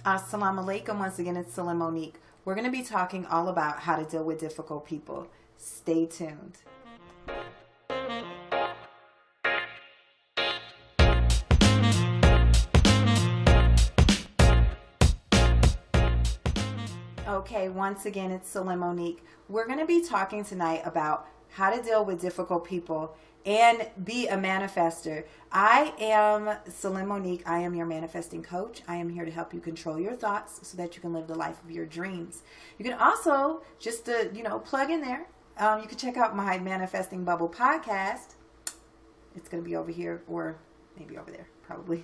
Assalamu alaikum. Once again, it's Salim Monique. We're going to be talking all about how to deal with difficult people. Stay tuned. Okay, once again, it's Salim Monique. We're going to be talking tonight about how to deal with difficult people and be a manifester. I am Salim Monique. I am your manifesting coach. I am here to help you control your thoughts so that you can live the life of your dreams. You can also, just to, plug in there, you can check out my Manifesting Bubble podcast. It's going to be over here or maybe over there, probably.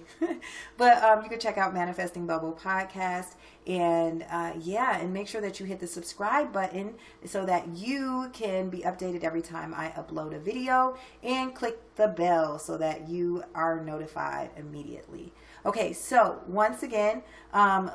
But you can check out Manifesting Bubble podcast and and make sure that you hit the subscribe button so that you can be updated every time I upload a video, and click the bell so that you are notified immediately. Okay, so once again,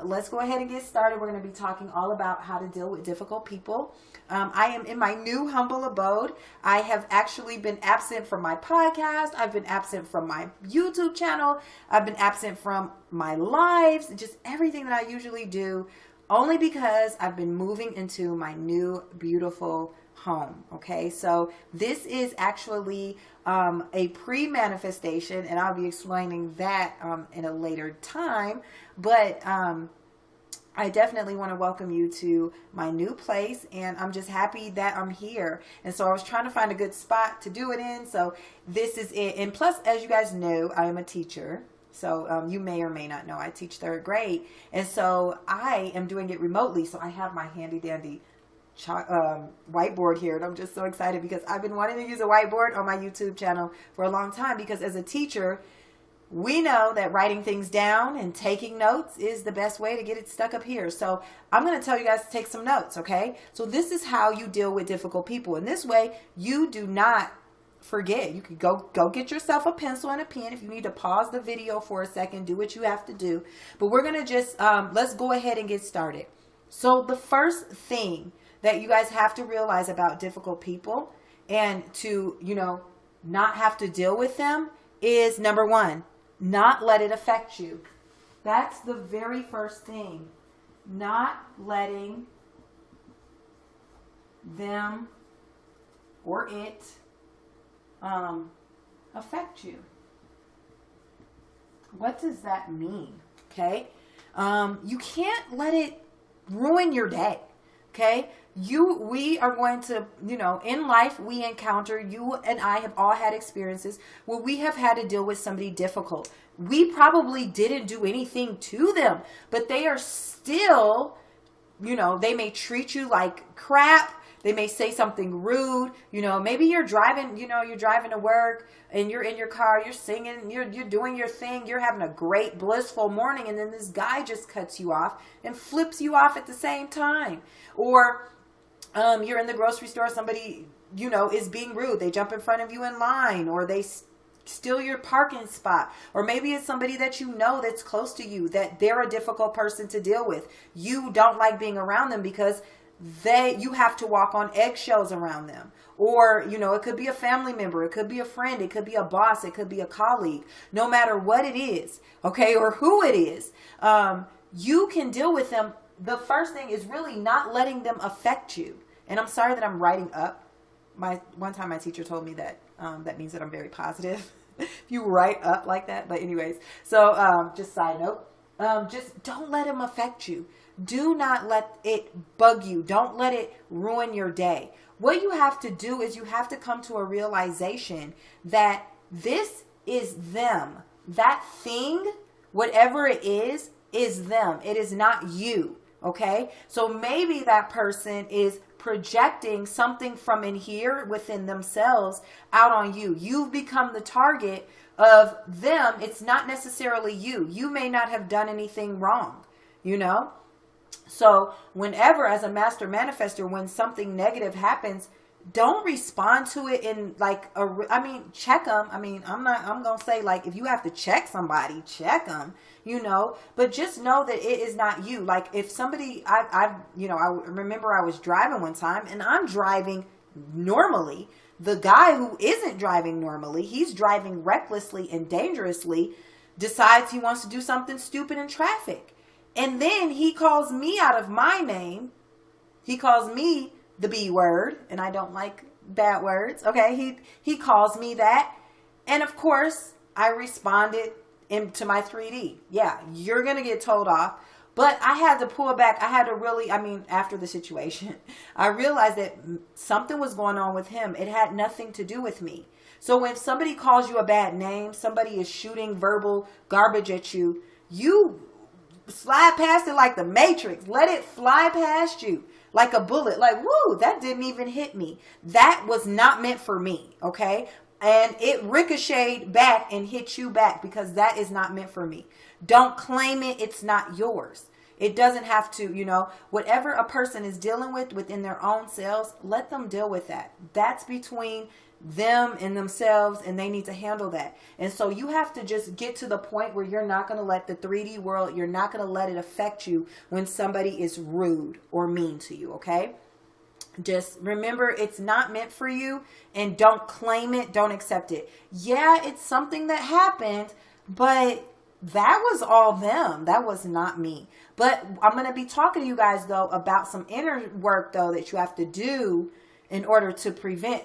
let's go ahead and get started. We're going to be talking all about how to deal with difficult people. I am in my new humble abode. I have actually been absent from my podcast. I've been absent from my YouTube channel. I've been absent from my lives, just everything that I usually do, only because I've been moving into my new beautiful home. Okay, so this is actually a pre-manifestation, and I'll be explaining that in a later time. But I definitely want to welcome you to my new place, and I'm just happy that I'm here. And so I was trying to find a good spot to do it in, so this is it. And plus, as you guys know, I am a teacher. So you may or may not know I teach third grade. And so I am doing it remotely. So I have my handy dandy whiteboard here. And I'm just so excited because I've been wanting to use a whiteboard on my YouTube channel for a long time, because as a teacher, we know that writing things down and taking notes is the best way to get it stuck up here. So I'm going to tell you guys to take some notes, okay? So this is how you deal with difficult people. And this way, you do not forget. You could go get yourself a pencil and a pen. If you need to pause the video for a second, do what you have to do. But we're going to just, let's go ahead and get started. So the first thing that you guys have to realize about difficult people and to, not have to deal with them is, number one, not let it affect you. That's the very first thing. Not letting them or it affect you. What does that mean? Okay. You can't let it ruin your day. Okay. We are going to, in life, we encounter, you and I have all had experiences where we have had to deal with somebody difficult. We probably didn't do anything to them, but they are still, they may treat you like crap. They may say something rude. Maybe you're driving, you're driving to work and you're in your car, you're singing, you're doing your thing, you're having a great, blissful morning, and then this guy just cuts you off and flips you off at the same time. Or you're in the grocery store, somebody, is being rude. They jump in front of you in line, or they steal your parking spot. Or maybe it's somebody that that's close to you, that they're a difficult person to deal with. You don't like being around them because you have to walk on eggshells around them. Or, it could be a family member, it could be a friend, it could be a boss, it could be a colleague. No matter what it is, okay, or who it is, you can deal with them. The first thing is really not letting them affect you. And I'm sorry that I'm writing up. One time my teacher told me that that means that I'm very positive. If you write up like that. But anyways, so just side note, just don't let them affect you. Do not let it bug you. Don't let it ruin your day. What you have to do is you have to come to a realization that this is them. That thing, whatever it is them. It is not you. Okay? So maybe that person is projecting something from in here within themselves out on you. You've become the target of them. It's not necessarily you. You may not have done anything wrong, So whenever, as a master manifester, when something negative happens, don't respond to it in check them. I'm going to say, if you have to check somebody, check them, but just know that it is not you. Like if somebody, I remember I was driving one time and I'm driving normally. The guy who isn't driving normally, he's driving recklessly and dangerously, decides he wants to do something stupid in traffic. And then he calls me out of my name. He calls me the B word, and I don't like bad words. Okay, he calls me that. And of course, I responded into my 3D. Yeah, you're going to get told off. But I had to pull back. I had to really, after the situation, I realized that something was going on with him. It had nothing to do with me. So when somebody calls you a bad name, somebody is shooting verbal garbage at you, you slide past it like the Matrix. Let it fly past you like a bullet. Like, woo, that didn't even hit me. That was not meant for me, okay? And it ricocheted back and hit you back because that is not meant for me. Don't claim it. It's not yours. It doesn't have to, whatever a person is dealing with within their own selves, let them deal with that. That's between them and themselves, and they need to handle that. And so you have to just get to the point where you're not going to let the 3D world, you're not going to let it affect you when somebody is rude or mean to you, okay? Just remember, it's not meant for you, and don't claim it. Don't accept it. Yeah, it's something that happened, but that was all them. That was not me. But I'm going to be talking to you guys, though, about some inner work, though, that you have to do in order to prevent,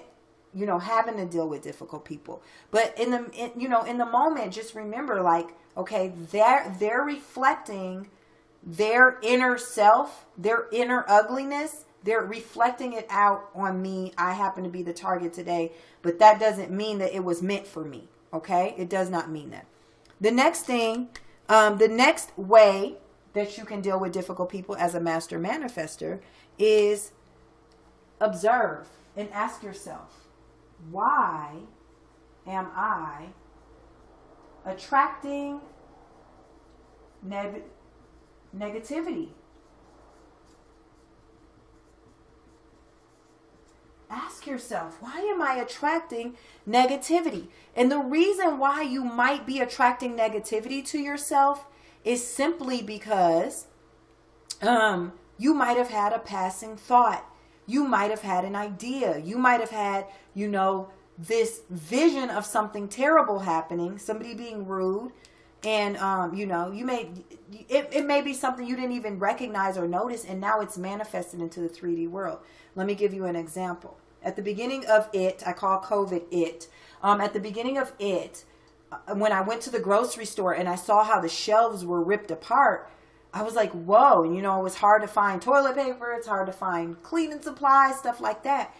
having to deal with difficult people. But in the moment, just remember, like, okay, they're reflecting their inner self, their inner ugliness. They're reflecting it out on me. I happen to be the target today, but that doesn't mean that it was meant for me. Okay? It does not mean that. The next thing, the next way that you can deal with difficult people as a master manifester is observe and ask yourself, why am I attracting negativity? Ask yourself, why am I attracting negativity? And the reason why you might be attracting negativity to yourself is simply because you might have had a passing thought. You might have had an idea. You might have had, this vision of something terrible happening, somebody being rude. And, it may be something you didn't even recognize or notice, and now it's manifested into the 3D world. Let me give you an example. At the beginning of it, I call COVID it. At the beginning of it, when I went to the grocery store and I saw how the shelves were ripped apart, I was like, whoa. And, it was hard to find toilet paper. It's hard to find cleaning supplies, stuff like that.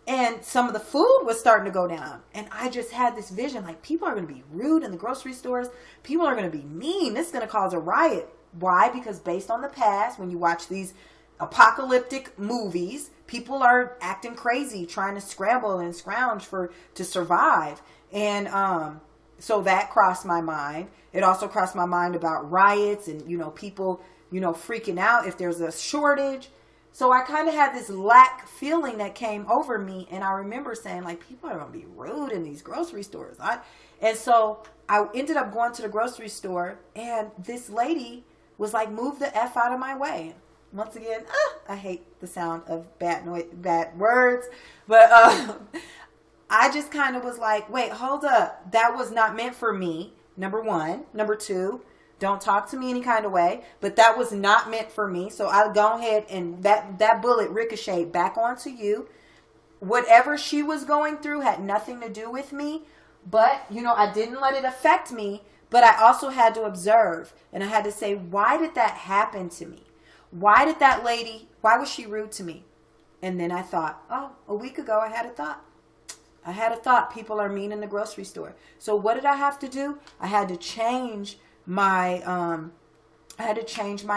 And some of the food was starting to go down. And I just had this vision, like, people are going to be rude in the grocery stores. People are going to be mean. This is going to cause a riot. Why? Because based on the past, when you watch these apocalyptic movies, people are acting crazy, trying to scramble and scrounge to survive. And so that crossed my mind. It also crossed my mind about riots and, people, freaking out if there's a shortage. So I kind of had this lack feeling that came over me. And I remember saying, like, people are going to be rude in these grocery stores. And so I ended up going to the grocery store, and this lady was like, move the F out of my way. Once again, I hate the sound of bad words. But I just kind of was like, wait, hold up. That was not meant for me, number one. Number two, don't talk to me any kind of way. But that was not meant for me. So I'll go ahead and that bullet ricocheted back onto you. Whatever she was going through had nothing to do with me. But, I didn't let it affect me. But I also had to observe. And I had to say, why did that happen to me? Why was she rude to me? And then I thought, a week ago I had a thought. People are mean in the grocery store. So what did I have to do? I had to change my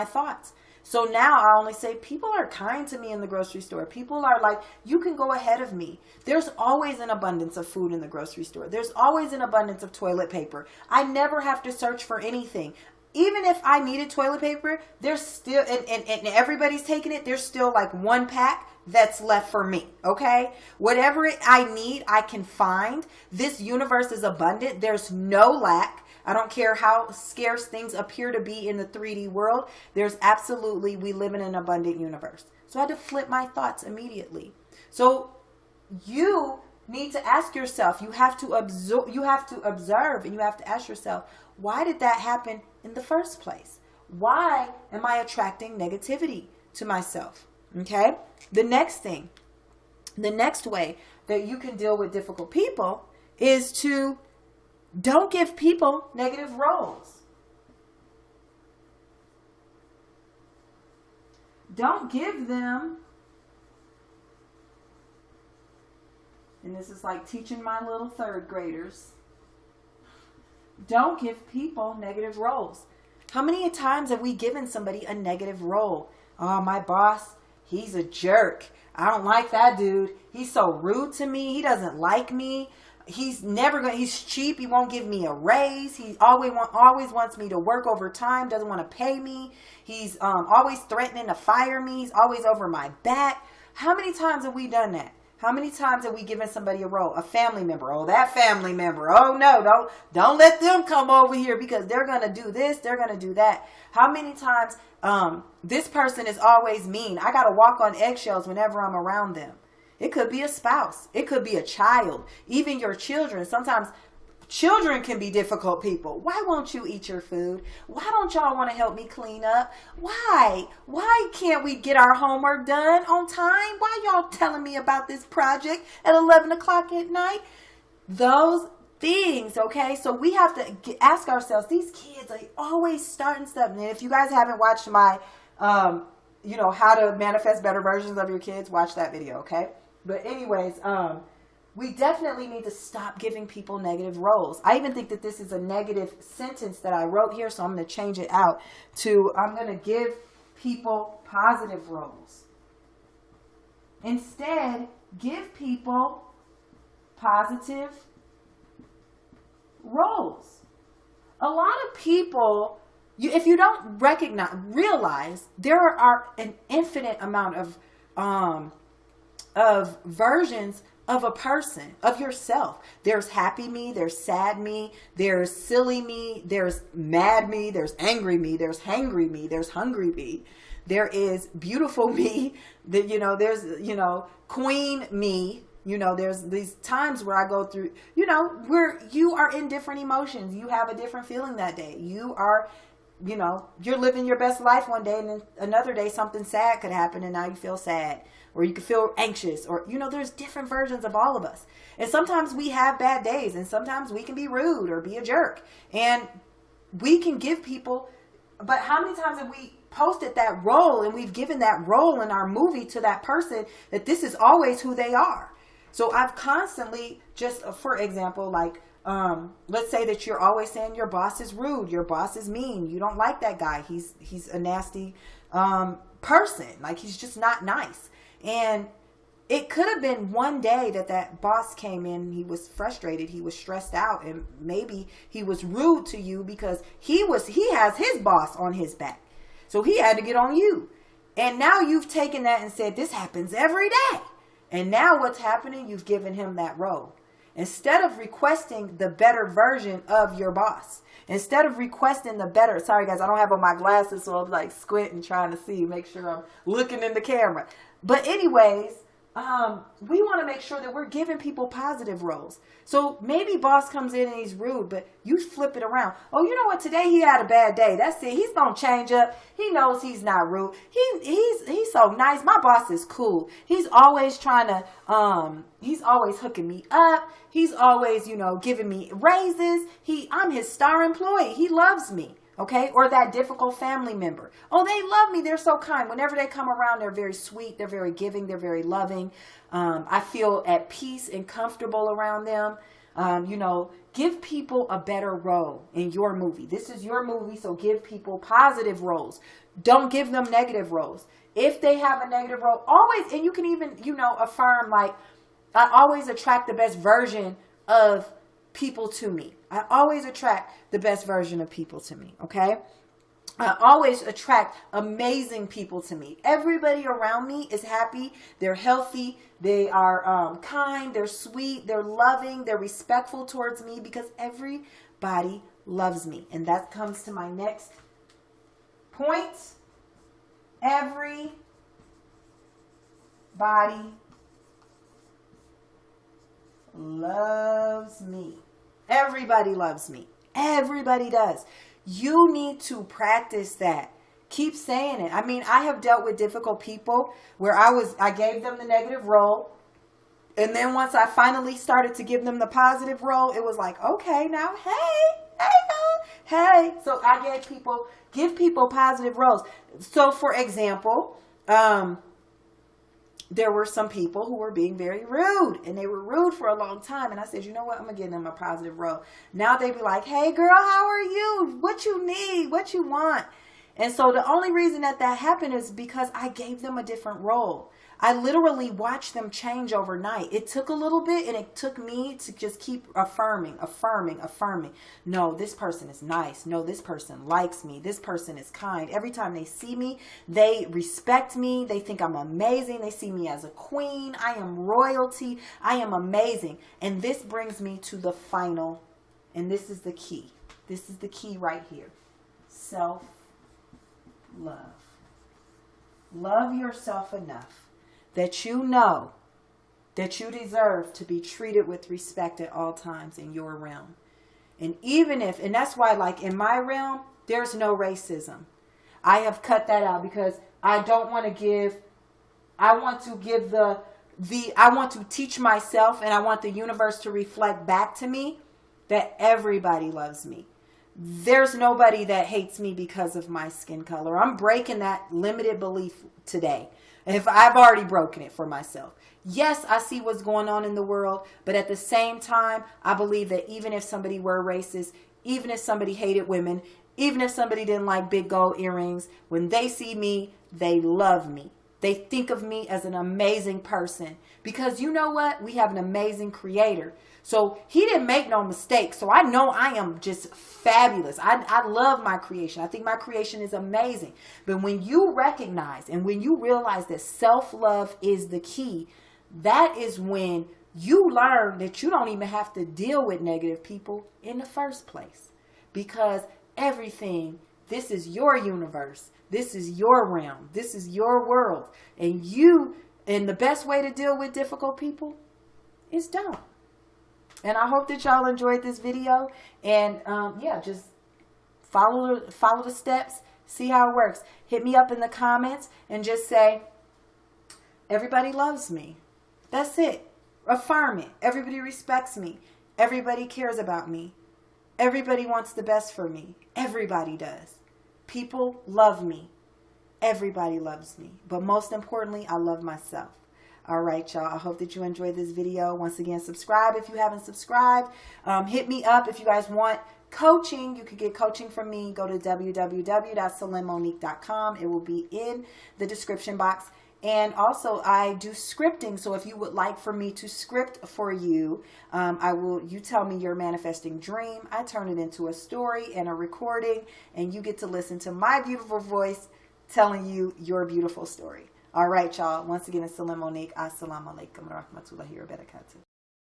thoughts. So now I only say people are kind to me in the grocery store. People are like, you can go ahead of me. There's always an abundance of food in the grocery store. There's always an abundance of toilet paper. I never have to search for anything. Even if I needed toilet paper, there's still, and everybody's taking it, there's still like one pack that's left for me, okay? Whatever I need, I can find. This universe is abundant. There's no lack. I don't care how scarce things appear to be in the 3D world. There's absolutely, we live in an abundant universe. So I had to flip my thoughts immediately. So you need to ask yourself, you have to observe and you have to ask yourself, why did that happen in the first place? Why am I attracting negativity to myself? Okay. The next way that you can deal with difficult people is to don't give people negative roles. Don't give them, and this is like teaching my little third graders, don't give people negative roles. How many times have we given somebody a negative role? Oh, my boss, he's a jerk. I don't like that dude. He's so rude to me. He doesn't like me. He's cheap. He won't give me a raise. He always wants me to work overtime. Doesn't want to pay me. He's always threatening to fire me. He's always over my back. How many times have we done that? How many times have we given somebody a role? A family member. Oh, that family member. Oh no, don't let them come over here because they're going to do this. They're going to do that. How many times this person is always mean. I got to walk on eggshells whenever I'm around them. It could be a spouse. It could be a child. Even your children. Sometimes children can be difficult people. Why won't you eat your food? Why don't y'all want to help me clean up? Why? Why can't we get our homework done on time? Why y'all telling me about this project at 11 o'clock at night? Those things, okay? So we have to ask ourselves, these kids are always starting stuff. And if you guys haven't watched my, how to manifest better versions of your kids, watch that video, okay? But anyways, we definitely need to stop giving people negative roles. I even think that this is a negative sentence that I wrote here, so I'm going to change it out to I'm going to give people positive roles. Instead, give people positive roles. A lot of people, if you don't realize there are an infinite amount of versions of a person, of yourself. There's happy me, there's sad me, there's silly me, there's mad me, there's angry me, there's hangry me, there's hungry me. There is beautiful me, there's, queen me. There's these times where I go through, where you are in different emotions. You have a different feeling that day. You are, you're living your best life one day, and then another day something sad could happen and now you feel sad. Or you could feel anxious, or, there's different versions of all of us. And sometimes we have bad days, and sometimes we can be rude or be a jerk. And we can give people, but how many times have we posted that role and we've given that role in our movie to that person that this is always who they are? So I've constantly, just for example, like, let's say that you're always saying your boss is rude, your boss is mean, you don't like that guy, he's a nasty person, like he's just not nice. And it could have been one day that boss came in, he was frustrated, he was stressed out, and maybe he was rude to you because he has his boss on his back. So he had to get on you. And now you've taken that and said, this happens every day. And now what's happening? You've given him that role. Instead of requesting the better version of your boss, instead of requesting the better, sorry guys, I don't have on my glasses, so I'm like squinting, trying to see, make sure I'm looking in the camera. But anyways, we want to make sure that we're giving people positive roles. So maybe boss comes in and he's rude, but you flip it around. Oh, you know what? Today he had a bad day. That's it. He's going to change up. He knows he's not rude. He's so nice. My boss is cool. He's always trying to, he's always hooking me up. He's always, giving me raises. I'm his star employee. He loves me. Okay, or that difficult family member. Oh, they love me. They're so kind. Whenever they come around, they're very sweet. They're very giving. They're very loving. I feel at peace and comfortable around them. Give people a better role in your movie. This is your movie, so give people positive roles. Don't give them negative roles. If they have a negative role, always, and you can even, affirm like, I always attract the best version of people to me. I always attract the best version of people to me, okay? I always attract amazing people to me. Everybody around me is happy. They're healthy. They are kind. They're sweet. They're loving. They're respectful towards me because everybody loves me. And that comes to my next point. Everybody loves me. Everybody loves me. Everybody does. You need to practice that. Keep saying it. I mean, I have dealt with difficult people where I gave them the negative role. And then once I finally started to give them the positive role, it was like, okay, now, hey. So I give people positive roles. So for example, there were some people who were being very rude, and they were rude for a long time. And I said, you know what? I'm going to give them a positive role. Now they be like, hey girl, how are you? What you need? What you want? And so the only reason that happened is because I gave them a different role. I literally watched them change overnight. It took a little bit, and it took me to just keep affirming. No, this person is nice. No, this person likes me. This person is kind. Every time they see me, they respect me. They think I'm amazing. They see me as a queen. I am royalty. I am amazing. And this brings me to the final, and this is the key. This is the key right here. Self-love. Love yourself enough that you know that you deserve to be treated with respect at all times in your realm. And even if, and that's why, like in my realm, there's no racism. I have cut that out because I don't want to give, I want to give I want to teach myself, and I want the universe to reflect back to me that everybody loves me. There's nobody that hates me because of my skin color. I'm breaking that limited belief today. If I've already broken it for myself. Yes, I see what's going on in the world, but at the same time, I believe that even if somebody were racist, even if somebody hated women, even if somebody didn't like big gold earrings, when they see me, they love me. They think of me as an amazing person. Because you know what? We have an amazing creator. So he didn't make no mistakes. So I know I am just fabulous. I love my creation. I think my creation is amazing. But when you recognize and when you realize that self-love is the key, that is when you learn that you don't even have to deal with negative people in the first place. Because everything, this is your universe. This is your realm. This is your world. And the best way to deal with difficult people is don't. And I hope that y'all enjoyed this video. And yeah, just follow the steps. See how it works. Hit me up in the comments and just say, everybody loves me. That's it. Affirm it. Everybody respects me. Everybody cares about me. Everybody wants the best for me. Everybody does. People love me. Everybody loves me. But most importantly, I love myself. All right, y'all. I hope that you enjoyed this video. Once again, subscribe if you haven't subscribed. Hit me up if you guys want coaching. You could get coaching from me. Go to www.celinemonique.com. It will be in the description box. And also, I do scripting. So if you would like for me to script for you, you tell me your manifesting dream. I turn it into a story and a recording. And you get to listen to my beautiful voice telling you your beautiful story. All right, y'all. Once again, it's Salem Monique. Assalamu alaikum wa rahmatullahi wa barakatuh.